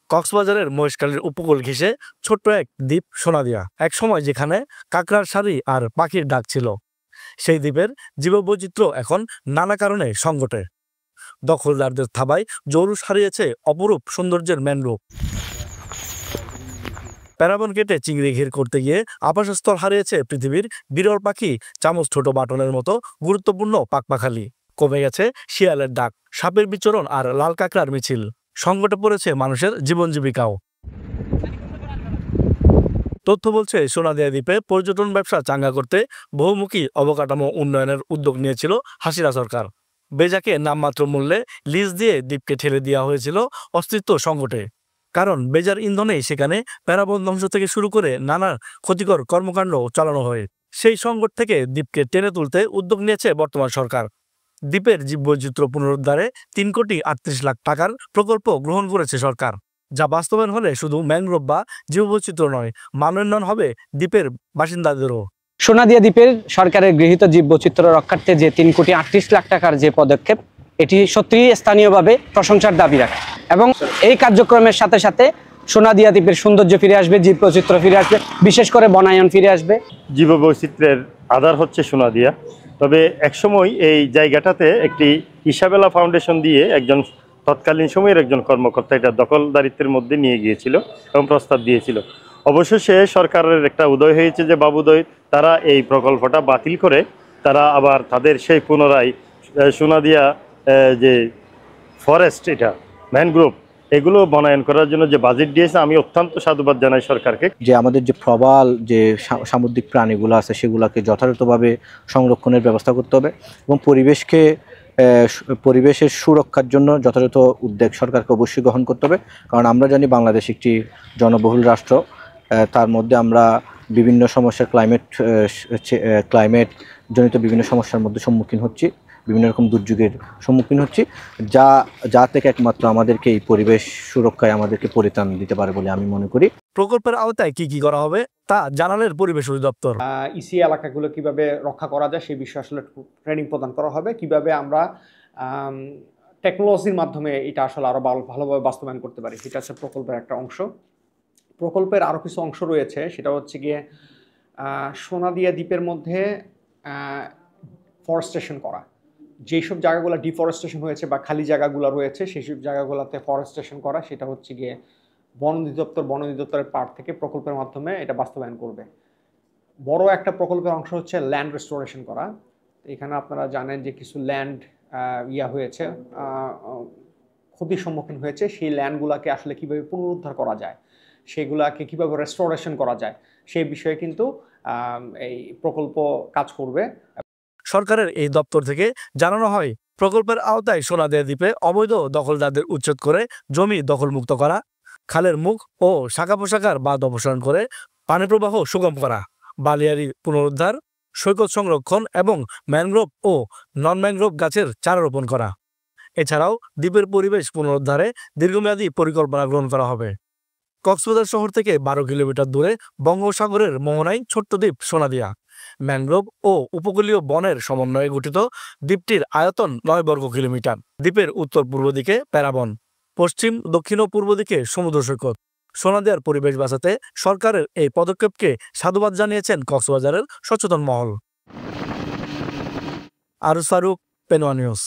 কক্সবাজারের মহেশখালীর উপকূল ঘেঁষে ছোট্ট এক দ্বীপ সোনাদিয়া, এক সময় যেখানে কাকড়ার সারি আর পাখির ডাক ছিল, সেই দ্বীপের জীববৈচিত্র্য এখন নানা কারণে সংকটে। দখলদারদের থাবায় জৌলুস হারিয়েছে অপরূপ সৌন্দর্যের ম্যানগ্রোভ। প্যারাবন কেটে চিংড়ি ঘের করতে গিয়ে আবাসস্থল হারিয়েছে পৃথিবীর বিরল পাখি চামচ ছোট বাটনের মতো গুরুত্বপূর্ণ পাখপাখালি। কমে গেছে শিয়ালের ডাক, সাপের বিচরণ আর লাল কাঁকড়ার মিছিল। সংকটে পড়েছে মানুষের জীবন জীবিকাও। তথ্য বলছে সোনাদিয়া দ্বীপে পর্যটন ব্যবসা চাঙ্গা করতে বহুমুখী অবকাঠামো উন্নয়নের উদ্যোগ নিয়েছিল হাসিনা সরকার। বেজাকে নামমাত্র মূল্যে লিজ দিয়ে দ্বীপকে ঠেলে দেওয়া হয়েছিল অস্তিত্ব সংকটে। কারণ বেজার ইন্ধনেই সেখানে প্যারাবন ধ্বংস থেকে শুরু করে নানা ক্ষতিকর কর্মকাণ্ড চালানো হয়। সেই সংকট থেকে দ্বীপকে টেনে তুলতে উদ্যোগ নিয়েছে বর্তমান সরকার। দ্বীপের জীববৈচিত্র্য পুনরুদ্ধারে ৩,৩৮,০০,০০০ টাকার প্রকল্প গ্রহণ করেছে সরকার, যা বাস্তবায়ন হলে শুধু ম্যানগ্রোভ বা জীববৈচিত্র্য নয়, মানোন্নয়ন হবে দ্বীপের বাসিন্দাদেরও। সোনাদিয়া দ্বীপের সরকারের গৃহীত জীববৈচিত্র্য রক্ষার্থে যে ৩,৩৮,০০,০০০ টাকার যে পদক্ষেপ, এটি সত্যিই স্থানীয়ভাবে প্রশংসার দাবি রাখে এবং এই কার্যক্রমের সাথে সাথে সোনাদিয়া দ্বীপের সৌন্দর্য ফিরে আসবে, জীববৈচিত্র্য ফিরে আসবে, বিশেষ করে বনায়ন ফিরে আসবে। জীববৈচিত্র্যের আধার হচ্ছে সোনাদিয়া। তবে একসময় এই জায়গাটাতে একটি ইসাবেলা ফাউন্ডেশন দিয়ে একজন তৎকালীন সময়ের একজন কর্মকর্তা এটা দখলদারিত্বের মধ্যে নিয়ে গিয়েছিল এবং প্রস্তাব দিয়েছিল। অবশেষে সরকারের একটা উদয় হয়েছে যে বাবুদয়, তারা এই প্রকল্পটা বাতিল করে তারা আবার তাদের সেই পুনরায় সোনাদিয়া যে ফরেস্ট, এটা ম্যানগ্রোভ, এগুলো বনায়ন করার জন্য যে বাজেট দিয়েছে, আমি অত্যন্ত সাধুবাদ জানাই সরকারকে। যে আমাদের যে প্রবাল যে সামুদ্রিক প্রাণীগুলো আছে সেগুলোকে যথাযথভাবে সংরক্ষণের ব্যবস্থা করতে হবে এবং পরিবেশের সুরক্ষার জন্য যথাযথ উদ্যোগ সরকারকে অবশ্যই গ্রহণ করতে হবে। কারণ আমরা জানি বাংলাদেশ একটি জনবহুল রাষ্ট্র, তার মধ্যে আমরা বিভিন্ন সমস্যার ক্লাইমেট জনিত বিভিন্ন সমস্যার মধ্যে সম্মুখীন হচ্ছি, বিভিন্ন রকম দুর্যোগের সম্মুখীন হচ্ছি, যা থেকে একমাত্র আমাদেরকে এই পরিবেশ সুরক্ষায় আমাদেরকে পরিত্রাণ দিতে পারে বলে আমি মনে করি। প্রকল্পের আওতায় কি করা হবে তা জানালেন পরিবেশ অধিদপ্তর। ইসি এলাকাগুলো কিভাবে রক্ষা করা যায় সেই বিষয়ে আসলে ট্রেনিং প্রদান করা হবে, কিভাবে আমরা টেকনোলজির মাধ্যমে এটা আসলে আরো ভালোভাবে বাস্তবায়ন করতে পারি, সেটা হচ্ছে প্রকল্পের একটা অংশ। প্রকল্পের আরো কিছু অংশ রয়েছে, সেটা হচ্ছে গিয়ে সোনাদিয়া দ্বীপের মধ্যে ফরেস্টেশন করা, যেসব জায়গাগুলো ডিফরেস্টেশন হয়েছে বা খালি জায়গাগুলো রয়েছে সেই সব জায়গাগুলোতে ফরেস্টেশন করা, সেটা হচ্ছে গিয়ে বন অধিদপ্তরের পার্ট থেকে প্রকল্পের মাধ্যমে এটা বাস্তবায়ন করবে। বড় একটা প্রকল্পের অংশ হচ্ছে ল্যান্ড রেস্টোরেশন করা। এখানে আপনারা জানেন যে কিছু ল্যান্ড হয়েছে, ক্ষতির সম্মুখীন হয়েছে, সেই ল্যান্ডগুলোকে আসলে কীভাবে পুনরুদ্ধার করা যায়, সেগুলাকে কীভাবে রেস্টোরেশন করা যায়, সেই বিষয়ে কিন্তু এই প্রকল্প কাজ করবে। সরকারের এই দপ্তর থেকে জানানো হয়, প্রকল্পের আওতায় সোনাদিয়া দ্বীপে অবৈধ দখলদারদের উচ্ছেদ করে জমি দখলমুক্ত করা, খালের মুখ ও শাখা পোশাকার বাঁধ অপসারণ করে পানি প্রবাহ সুগম করা, বালিয়াড়ি পুনরুদ্ধার, সৈকত সংরক্ষণ এবং ম্যানগ্রোভ ও নন ম্যানগ্রোভ গাছের চারা রোপণ করা। এছাড়াও দ্বীপের পরিবেশ পুনরুদ্ধারে দীর্ঘমেয়াদী পরিকল্পনা গ্রহণ করা হবে। কক্সবাজার শহর থেকে ১২ কিলোমিটার দূরে বঙ্গোপসাগরের মোহনায় ছোট্ট দ্বীপ সোনাদিয়া। ম্যানগ্রোভ ও উপকূলীয় বনের সমন্বয়ে গঠিত দ্বীপটির আয়তন ৯ বর্গ কিলোমিটার। দ্বীপের উত্তর পূর্ব দিকে প্যারাবন, পশ্চিম, দক্ষিণ ও পূর্ব দিকে সমুদ্র সৈকত। সোনাদিয়ার পরিবেশ বাঁচাতে সরকারের এই পদক্ষেপকে সাধুবাদ জানিয়েছেন কক্সবাজারের সচেতন মহল। আরুস ফারুক, পেনোয়া নিউজ।